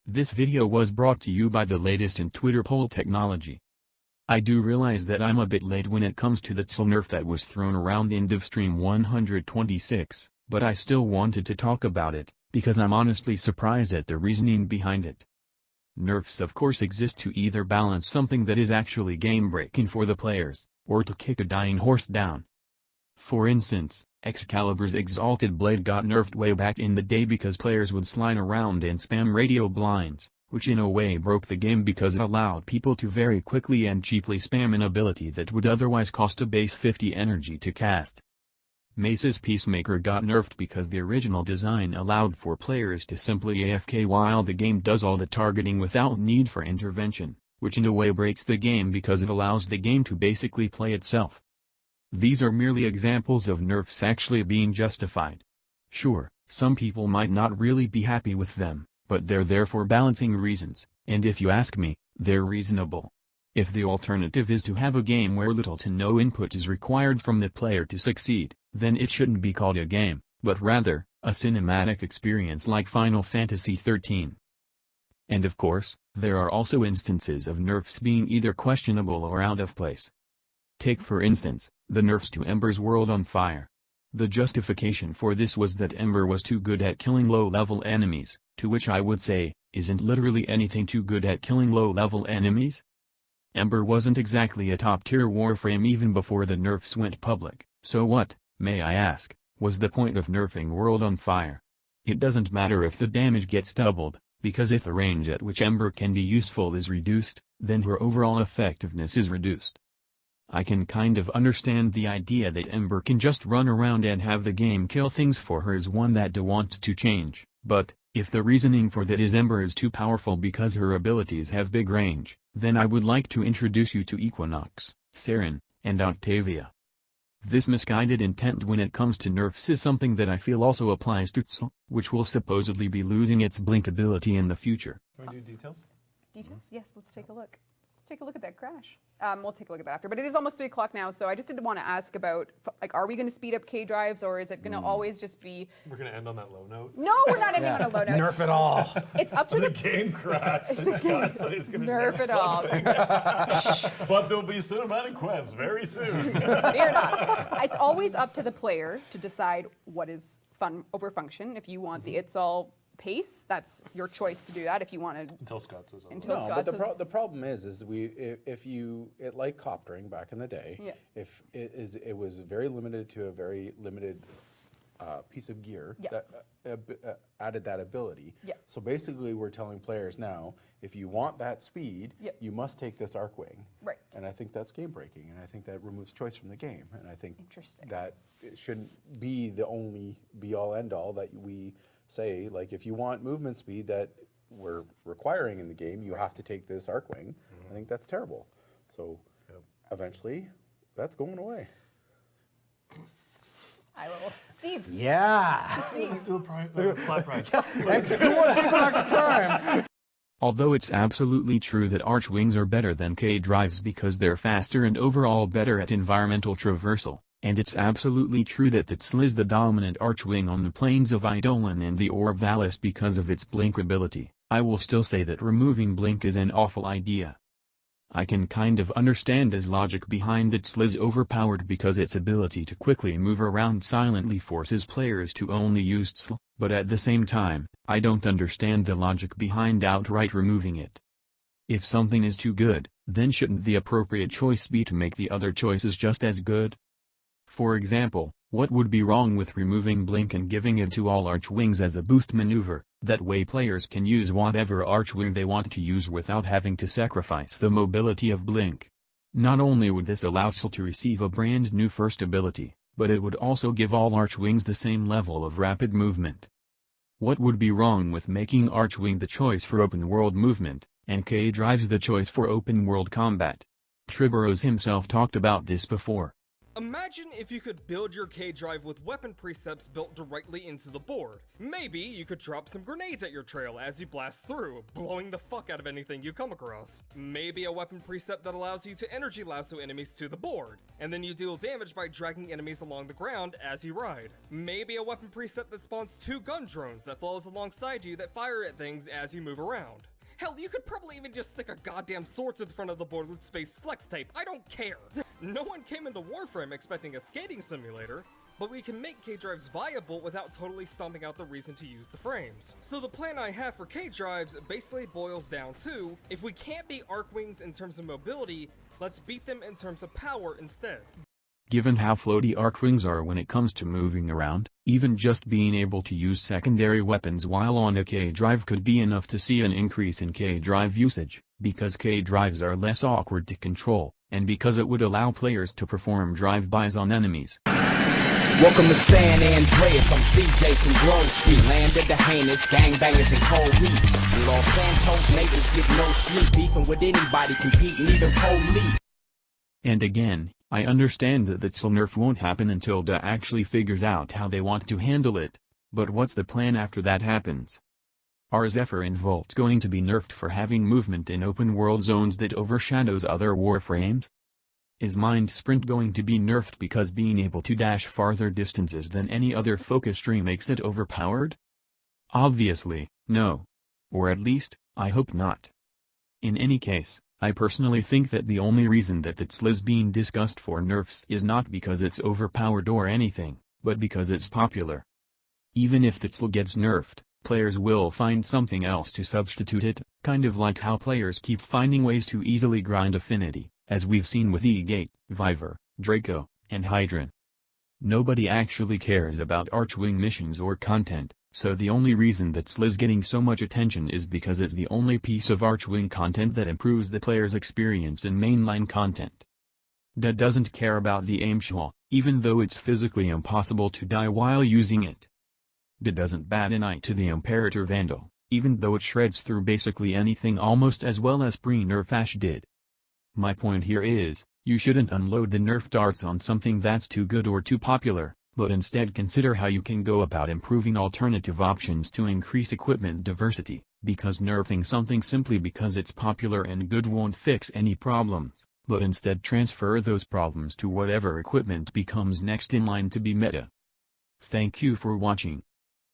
This video was brought to you by the latest in Twitter poll technology. I do realize that I'm a bit late when it comes to the nerf that was thrown around in DivStream 126, but I still wanted to talk about it, because I'm honestly surprised at the reasoning behind it. Nerfs of course exist to either balance something that is actually game-breaking for the players, or to kick a dying horse down. For instance, Excalibur's Exalted Blade got nerfed way back in the day because players would slide around and spam radio blinds, which in a way broke the game because it allowed people to very quickly and cheaply spam an ability that would otherwise cost a base 50 energy to cast. Mace's Peacemaker got nerfed because the original design allowed for players to simply AFK while the game does all the targeting without need for intervention, which in a way breaks the game because it allows the game to basically play itself. These are merely examples of nerfs actually being justified. Sure, some people might not really be happy with them, but they're there for balancing reasons, and if you ask me, they're reasonable. If the alternative is to have a game where little to no input is required from the player to succeed, then it shouldn't be called a game, but rather, a cinematic experience like Final Fantasy XIII. And of course, there are also instances of nerfs being either questionable or out of place. Take for instance, the nerfs to Ember's World on Fire. The justification for this was that Ember was too good at killing low-level enemies, to which I would say, isn't literally anything too good at killing low-level enemies? Ember wasn't exactly a top-tier Warframe even before the nerfs went public, so what, may I ask, was the point of nerfing World on Fire? It doesn't matter if the damage gets doubled, because if the range at which Ember can be useful is reduced, then her overall effectiveness is reduced. I can kind of understand the idea that Ember can just run around and have the game kill things for her is one that wants to change, but, if the reasoning for that is Ember is too powerful because her abilities have big range, then I would like to introduce you to Equinox, Saren, and Octavia. This misguided intent when it comes to nerfs is something that I feel also applies to TSL, which will supposedly be losing its blink ability in the future. Can we do details? Details? Yes, let's take a look. Take a look at that crash. We'll take a look at that after, but it is almost 3 o'clock now, so I just did want to ask about, like, are we going to speed up K drives, or is it going to always just be... We're going to end on that low note? No, we're not ending on a low note. Nerf it all. It's up to the game crash. Scott said he's going to nerf it all. But there'll be cinematic quests very soon. Fear not. It's always up to the player to decide what is fun over function. If you want the it's all pace, that's your choice to do that. If you want to, until Scott says no, but the problem is if you like coptering back in the day, yeah. if it was very limited to a very limited piece of gear yeah. that added that ability. Yeah. So basically, we're telling players now, if you want that speed, yep. you must take this Arcwing. Right. And I think that's game breaking, and I think that removes choice from the game, and I think Interesting. that it shouldn't be the only be all end all that we say, like, if you want movement speed that we're requiring in the game, you have to take this Arcwing. I think that's terrible. So eventually, that's going away. I will. Steve. Yeah. Let's do a flat price. Who wants Equinox Prime? Although it's absolutely true that Archwings are better than K drives because they're faster and overall better at environmental traversal, and it's absolutely true that the TSL is the dominant Archwing on the plains of Eidolon and the Orvalis because of its blink ability, I will still say that removing blink is an awful idea. I can kind of understand its logic behind that TSL is overpowered because its ability to quickly move around silently forces players to only use TSL, but at the same time, I don't understand the logic behind outright removing it. If something is too good, then shouldn't the appropriate choice be to make the other choices just as good? For example, what would be wrong with removing blink and giving it to all Archwings as a boost maneuver? That way players can use whatever Archwing they want to use without having to sacrifice the mobility of blink. Not only would this allow TSL to receive a brand new first ability, but it would also give all Archwings the same level of rapid movement. What would be wrong with making Archwing the choice for open world movement, and K drives the choice for open world combat? Triboros himself talked about this before. Imagine if you could build your K-Drive with weapon precepts built directly into the board. Maybe you could drop some grenades at your trail as you blast through, blowing the fuck out of anything you come across. Maybe a weapon precept that allows you to energy lasso enemies to the board, and then you deal damage by dragging enemies along the ground as you ride. Maybe a weapon precept that spawns 2 gun drones that follows alongside you that fire at things as you move around. Hell, you could probably even just stick a goddamn sword to the front of the board with space flex tape. I don't care. No one came into Warframe expecting a skating simulator, but we can make K-Drives viable without totally stomping out the reason to use the frames. So the plan I have for K-Drives basically boils down to, if we can't beat Arcwings in terms of mobility, let's beat them in terms of power instead. Given how floaty Arcwings are when it comes to moving around, even just being able to use secondary weapons while on a K-Drive could be enough to see an increase in K-Drive usage, because K-Drives are less awkward to control, and because it would allow players to perform drive-bys on enemies. Welcome to San Andreas, I'm CJ from Grove Street, land of the heinous, gangbangers and cold heat. In Los Santos, neighbors get no sleep, beefing with anybody, competing, even police. And again, I understand that Nerf won't happen until DA actually figures out how they want to handle it, but what's the plan after that happens? Are Zephyr and Volt going to be nerfed for having movement in open world zones that overshadows other Warframes? Is Mind Sprint going to be nerfed because being able to dash farther distances than any other focus tree makes it overpowered? Obviously, no. Or at least, I hope not. In any case, I personally think that the only reason that TTSL is being discussed for nerfs is not because it's overpowered or anything, but because it's popular. Even if TTSL gets nerfed, players will find something else to substitute it, kind of like how players keep finding ways to easily grind Affinity, as we've seen with E-Gate, Viver, Draco, and Hydran. Nobody actually cares about Archwing missions or content, so the only reason that TTSL is getting so much attention is because it's the only piece of Archwing content that improves the player's experience in mainline content. DA doesn't care about the aim shell, even though it's physically impossible to die while using it. DA doesn't bat an eye to the Imperator Vandal, even though it shreds through basically anything almost as well as pre-nerf Ash did. My point here is, you shouldn't unload the nerf darts on something that's too good or too popular, but instead consider how you can go about improving alternative options to increase equipment diversity, because nerfing something simply because it's popular and good won't fix any problems, but instead transfer those problems to whatever equipment becomes next in line to be meta. Thank you for watching.